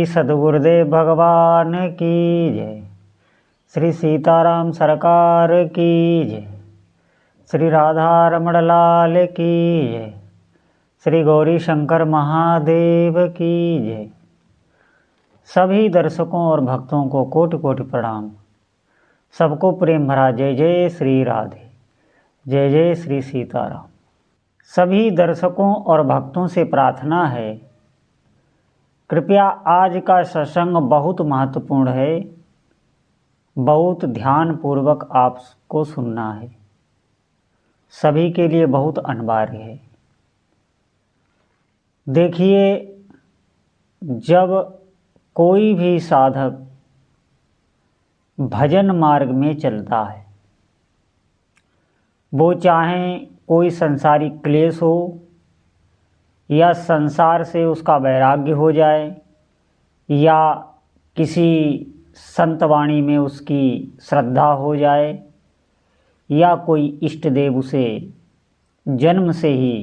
सद्गुरुदेव भगवान की जय। श्री सीताराम सरकार की जय। श्री राधा रमण लाल की जय। श्री गौरी शंकर महादेव की जय। सभी दर्शकों और भक्तों को कोटि कोटि प्रणाम। सबको प्रेम भरा जय जय श्री राधे, जय जय श्री सीताराम। सभी दर्शकों और भक्तों से प्रार्थना है, कृपया आज का सत्संग बहुत महत्वपूर्ण है, बहुत ध्यानपूर्वक आपको सुनना है, सभी के लिए बहुत अनिवार्य है। देखिए, जब कोई भी साधक भजन मार्ग में चलता है, वो चाहे कोई संसारिक क्लेश हो या संसार से उसका वैराग्य हो जाए या किसी संतवाणी में उसकी श्रद्धा हो जाए या कोई इष्ट देव उसे जन्म से ही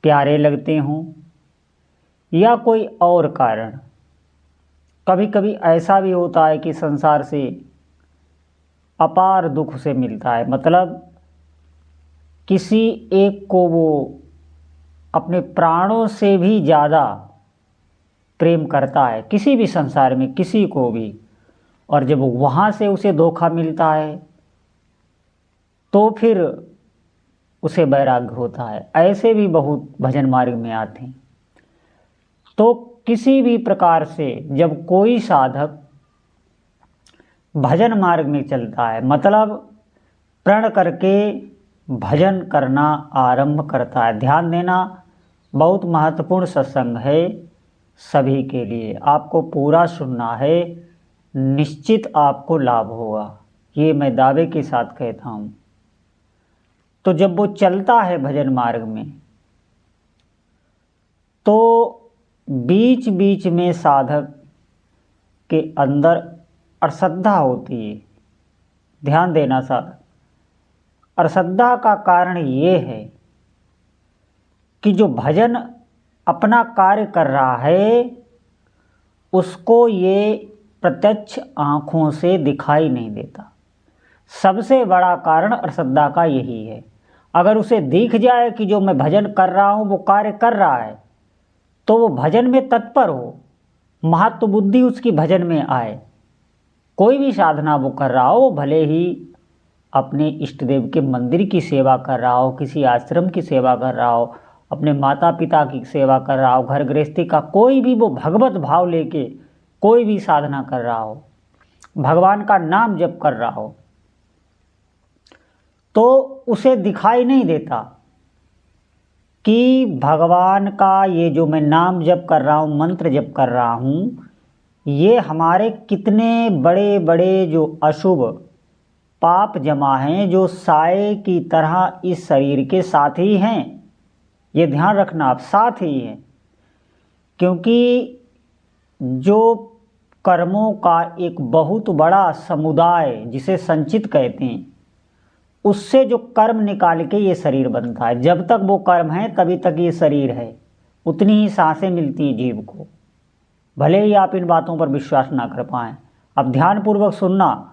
प्यारे लगते हों या कोई और कारण, कभी कभी ऐसा भी होता है कि संसार से अपार दुख से मिलता है। मतलब किसी एक को वो अपने प्राणों से भी ज़्यादा प्रेम करता है, किसी भी संसार में किसी को भी, और जब वहाँ से उसे धोखा मिलता है तो फिर उसे वैराग्य होता है। ऐसे भी बहुत भजन मार्ग में आते हैं। तो किसी भी प्रकार से जब कोई साधक भजन मार्ग में चलता है, मतलब प्रण करके भजन करना आरंभ करता है। ध्यान देना, बहुत महत्वपूर्ण सत्संग है, सभी के लिए आपको पूरा सुनना है, निश्चित आपको लाभ होगा, ये मैं दावे के साथ कहता हूँ। तो जब वो चलता है भजन मार्ग में, तो बीच बीच में साधक के अंदर अश्रद्धा होती है। ध्यान देना साधक, अश्रद्धा का कारण ये है कि जो भजन अपना कार्य कर रहा है उसको ये प्रत्यक्ष आँखों से दिखाई नहीं देता। सबसे बड़ा कारण अश्रद्धा का यही है। अगर उसे दिख जाए कि जो मैं भजन कर रहा हूँ वो कार्य कर रहा है, तो वो भजन में तत्पर हो, महत्व बुद्धि उसकी भजन में आए। कोई भी साधना वो कर रहा हो, भले ही अपने इष्ट देव के मंदिर की सेवा कर रहा हो, किसी आश्रम की सेवा कर रहा हो, अपने माता पिता की सेवा कर रहा हो, घर गृहस्थी का कोई भी वो भगवत भाव लेके कोई भी साधना कर रहा हो, भगवान का नाम जप कर रहा हो, तो उसे दिखाई नहीं देता कि भगवान का ये जो मैं नाम जप कर रहा हूँ, मंत्र जप कर रहा हूँ, ये हमारे कितने बड़े बड़े जो अशुभ पाप जमा हैं, जो साए की तरह इस शरीर के साथ ही हैं। ये ध्यान रखना, आप साथ ही हैं। क्योंकि जो कर्मों का एक बहुत बड़ा समुदाय जिसे संचित कहते हैं, उससे जो कर्म निकाल के ये शरीर बनता है। जब तक वो कर्म है तभी तक ये शरीर है, उतनी ही सांसें मिलती हैं जीव को, भले ही आप इन बातों पर विश्वास ना कर पाएँ। अब ध्यानपूर्वक सुनना,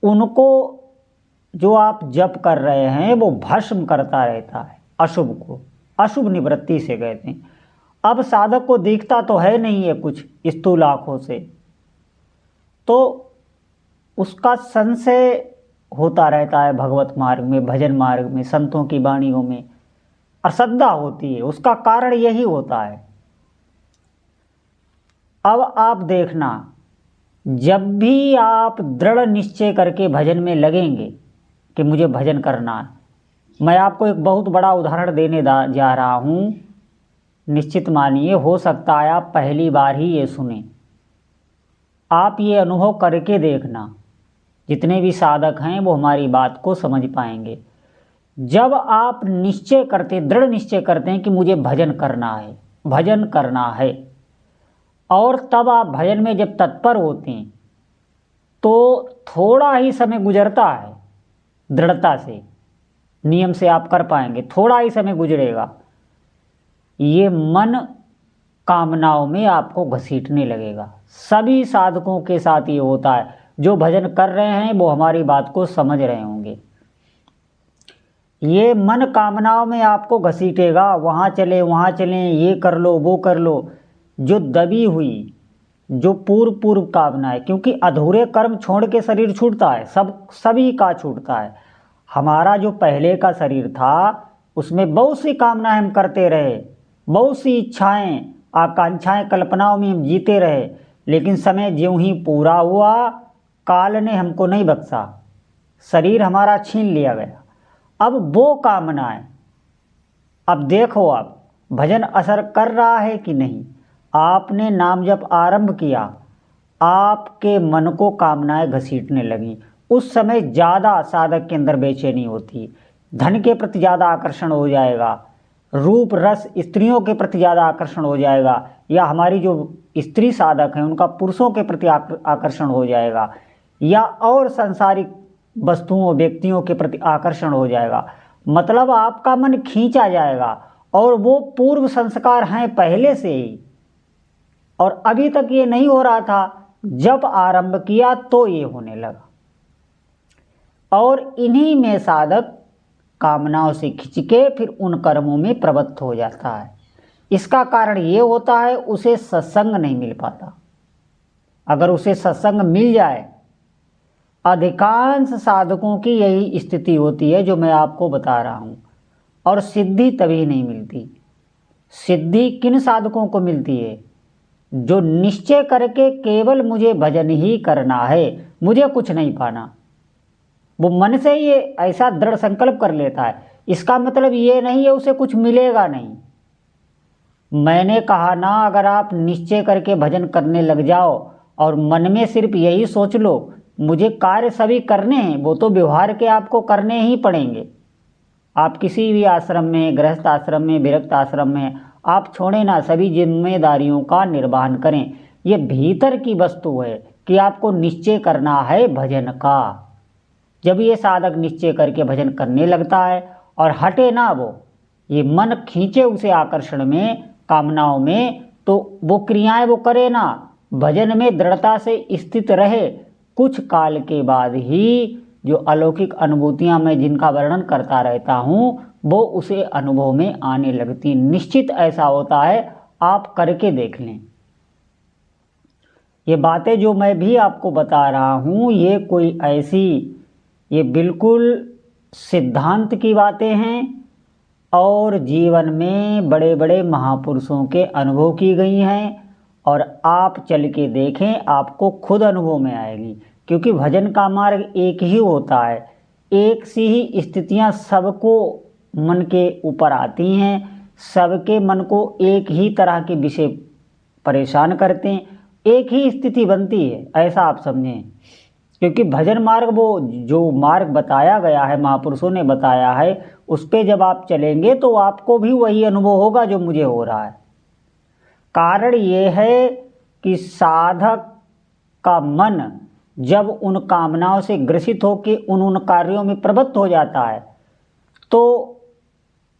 उनको जो आप जप कर रहे हैं वो भस्म करता रहता है अशुभ को, अशुभ निवृत्ति से कहते हैं। अब साधक को दिखता तो है नहीं है कुछ स्थूल आँखों से, तो उसका संशय होता रहता है भगवत मार्ग में, भजन मार्ग में, संतों की वाणियों में अश्रद्धा होती है। उसका कारण यही होता है। अब आप देखना, जब भी आप दृढ़ निश्चय करके भजन में लगेंगे कि मुझे भजन करना है, मैं आपको एक बहुत बड़ा उदाहरण देने जा रहा हूँ, निश्चित मानिए, हो सकता है आप पहली बार ही ये सुने। आप ये अनुभव करके देखना, जितने भी साधक हैं वो हमारी बात को समझ पाएंगे। जब आप निश्चय करते, दृढ़ निश्चय करते हैं कि मुझे भजन करना है, भजन करना है, और तब आप भजन में जब तत्पर होते हैं तो थोड़ा ही समय गुजरता है, दृढ़ता से, नियम से आप कर पाएंगे, थोड़ा ही समय गुजरेगा, ये मन कामनाओं में आपको घसीटने लगेगा। सभी साधकों के साथ ये होता है। जो भजन कर रहे हैं वो हमारी बात को समझ रहे होंगे। ये मन कामनाओं में आपको घसीटेगा, वहाँ चले वहाँ चलें, ये कर लो वो कर लो। जो दबी हुई, जो पूर्व पूर्व कामना है, क्योंकि अधूरे कर्म छोड़ के शरीर छूटता है, सभी का छूटता है। हमारा जो पहले का शरीर था उसमें बहुत सी कामनाएं हम करते रहे, बहुत सी इच्छाएं आकांक्षाएं कल्पनाओं में हम जीते रहे, लेकिन समय ज्यों ही पूरा हुआ काल ने हमको नहीं बख्शा, शरीर हमारा छीन लिया गया। अब वो कामनाएं, अब देखो आप भजन असर कर रहा है कि नहीं। आपने नाम जप आरंभ किया, आपके मन को कामनाएं घसीटने लगी। उस समय ज़्यादा साधक के अंदर बेचैनी होती, धन के प्रति ज़्यादा आकर्षण हो जाएगा, रूप रस स्त्रियों के प्रति ज़्यादा आकर्षण हो जाएगा, या हमारी जो स्त्री साधक हैं उनका पुरुषों के प्रति आकर्षण हो जाएगा, या और सांसारिक वस्तुओं व्यक्तियों के प्रति आकर्षण हो जाएगा। मतलब आपका मन खींचा जाएगा, और वो पूर्व संस्कार हैं पहले से ही, और अभी तक ये नहीं हो रहा था, जब आरंभ किया तो ये होने लगा। और इन्हीं में साधक कामनाओं से खिंच के फिर उन कर्मों में प्रवृत्त हो जाता है। इसका कारण ये होता है उसे सत्संग नहीं मिल पाता। अगर उसे सत्संग मिल जाए, अधिकांश साधकों की यही स्थिति होती है जो मैं आपको बता रहा हूँ। और सिद्धि तभी नहीं मिलती। सिद्धि किन साधकों को मिलती है? जो निश्चय करके केवल मुझे भजन ही करना है, मुझे कुछ नहीं पाना। वो मन से ये ऐसा दृढ़ संकल्प कर लेता है। इसका मतलब ये नहीं है उसे कुछ मिलेगा नहीं। मैंने कहा ना, अगर आप निश्चय करके भजन करने लग जाओ और मन में सिर्फ यही सोच लो मुझे कार्य सभी करने हैं, वो तो व्यवहार के आपको करने ही पड़ेंगे। आप किसी भी आश्रम में, गृहस्थ आश्रम में, विरक्त आश्रम में, आप छोड़े ना, सभी जिम्मेदारियों का निर्वहन करें। ये भीतर की वस्तु है कि आपको निश्चय करना है भजन का। जब ये साधक निश्चय करके भजन करने लगता है और हटे ना वो, ये मन खींचे उसे आकर्षण में, कामनाओं में, तो वो क्रियाएं वो करे ना, भजन में दृढ़ता से स्थित रहे, कुछ काल के बाद ही जो अलौकिक अनुभूतियां मैं जिनका वर्णन करता रहता हूँ वो उसे अनुभव में आने लगती। निश्चित ऐसा होता है, आप करके देख लें। ये बातें जो मैं भी आपको बता रहा हूँ ये कोई ऐसी, ये बिल्कुल सिद्धांत की बातें हैं और जीवन में बड़े बड़े महापुरुषों के अनुभव की गई हैं। और आप चल के देखें, आपको खुद अनुभव में आएगी। क्योंकि भजन का मार्ग एक ही होता है, एक सी ही स्थितियां सबको मन के ऊपर आती हैं, सबके मन को एक ही तरह के विषय परेशान करते हैं, एक ही स्थिति बनती है, ऐसा आप समझें। क्योंकि भजन मार्ग वो जो मार्ग बताया गया है, महापुरुषों ने बताया है, उस पर जब आप चलेंगे तो आपको भी वही अनुभव होगा जो मुझे हो रहा है। कारण ये है कि साधक का मन जब उन कामनाओं से ग्रसित होकर उन कार्यों में प्रवृत्त हो जाता है, तो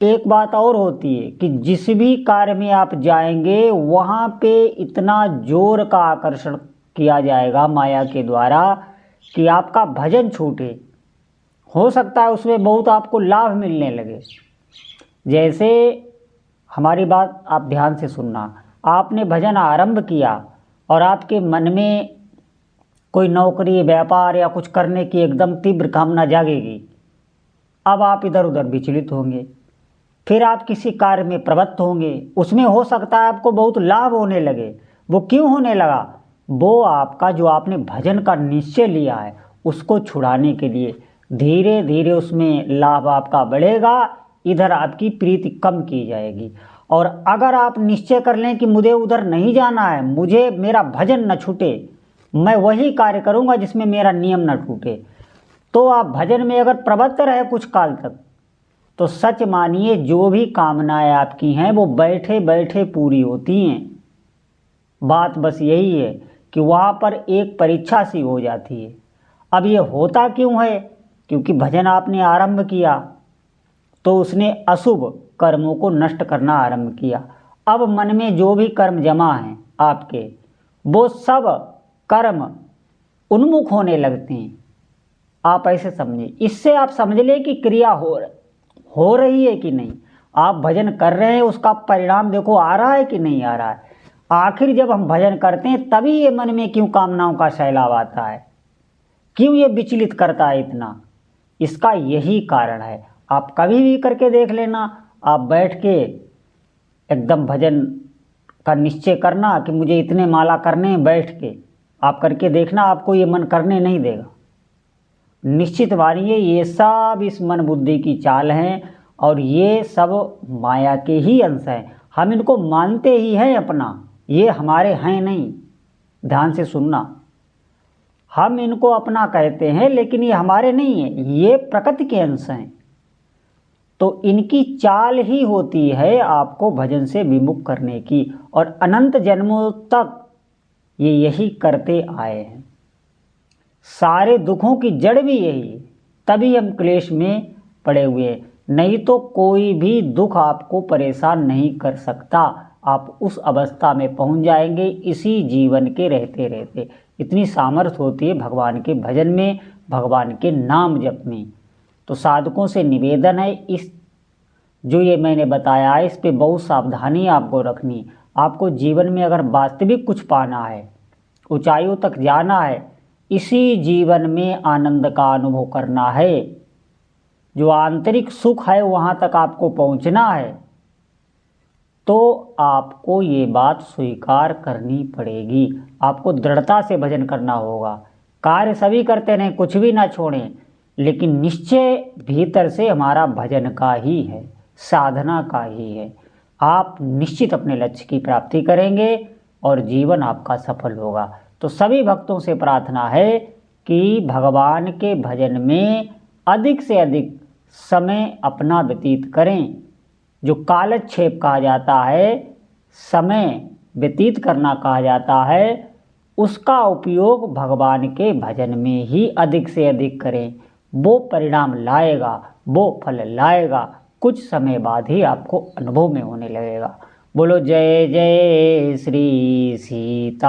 एक बात और होती है कि जिस भी कार्य में आप जाएंगे वहाँ पे इतना जोर का आकर्षण किया जाएगा माया के द्वारा कि आपका भजन छूटे। हो सकता है उसमें बहुत आपको लाभ मिलने लगे। जैसे हमारी बात आप ध्यान से सुनना, आपने भजन आरंभ किया और आपके मन में कोई नौकरी, व्यापार या कुछ करने की एकदम तीव्र कामना जागेगी। अब आप इधर उधर विचलित होंगे, फिर आप किसी कार्य में प्रवृत्त होंगे, उसमें हो सकता है आपको बहुत लाभ होने लगे। वो क्यों होने लगा? वो आपका जो आपने भजन का निश्चय लिया है उसको छुड़ाने के लिए धीरे धीरे उसमें लाभ आपका बढ़ेगा, इधर आपकी प्रीति कम की जाएगी। और अगर आप निश्चय कर लें कि मुझे उधर नहीं जाना है, मुझे मेरा भजन न छूटे, मैं वही कार्य करूँगा जिसमें मेरा नियम न टूटे, तो आप भजन में अगर प्रवृत्त रहे कुछ काल तक, तो सच मानिए जो भी कामनाएं आपकी हैं वो बैठे बैठे पूरी होती हैं। बात बस यही है कि वहाँ पर एक परीक्षा सी हो जाती है। अब ये होता क्यों है? क्योंकि भजन आपने आरंभ किया तो उसने अशुभ कर्मों को नष्ट करना आरंभ किया। अब मन में जो भी कर्म जमा हैं आपके, वो सब कर्म उन्मुख होने लगते हैं। आप ऐसे समझिए, इससे आप समझ लें कि क्रिया हो रही है कि नहीं। आप भजन कर रहे हैं, उसका परिणाम देखो आ रहा है कि नहीं आ रहा है। आखिर जब हम भजन करते हैं तभी ये मन में क्यों कामनाओं का सैलाब आता है, क्यों ये विचलित करता है इतना, इसका यही कारण है। आप कभी भी करके देख लेना, आप बैठ के एकदम भजन का निश्चय करना कि मुझे इतने माला करने हैं, बैठ के आप करके देखना, आपको ये मन करने नहीं देगा। निश्चित मानिए ये सब इस मन बुद्धि की चाल हैं और ये सब माया के ही अंश हैं। हम इनको मानते ही हैं अपना, ये हमारे हैं नहीं। ध्यान से सुनना, हम इनको अपना कहते हैं लेकिन ये हमारे नहीं हैं, ये प्रकृति के अंश हैं। तो इनकी चाल ही होती है आपको भजन से विमुख करने की, और अनंत जन्मों तक ये यही करते आए हैं। सारे दुखों की जड़ भी यही है, तभी हम क्लेश में पड़े हुए हैं। नहीं तो कोई भी दुख आपको परेशान नहीं कर सकता। आप उस अवस्था में पहुंच जाएंगे इसी जीवन के रहते रहते। इतनी सामर्थ्य होती है भगवान के भजन में, भगवान के नाम जप में। तो साधकों से निवेदन है, इस जो ये मैंने बताया है इस पे बहुत सावधानी आपको रखनी। आपको जीवन में अगर वास्तविक कुछ पाना है, ऊंचाइयों तक जाना है, इसी जीवन में आनंद का अनुभव करना है, जो आंतरिक सुख है वहाँ तक आपको पहुँचना है, तो आपको ये बात स्वीकार करनी पड़ेगी। आपको दृढ़ता से भजन करना होगा। कार्य सभी करते रहें, कुछ भी ना छोड़ें, लेकिन निश्चय भीतर से हमारा भजन का ही है, साधना का ही है। आप निश्चित अपने लक्ष्य की प्राप्ति करेंगे और जीवन आपका सफल होगा। तो सभी भक्तों से प्रार्थना है कि भगवान के भजन में अधिक से अधिक समय अपना व्यतीत करें। जो कालक्षेप कहा जाता है, समय व्यतीत करना कहा जाता है, उसका उपयोग भगवान के भजन में ही अधिक से अधिक करें। वो परिणाम लाएगा, वो फल लाएगा, कुछ समय बाद ही आपको अनुभव में होने लगेगा। बोलो जय जय श्री सीताराम।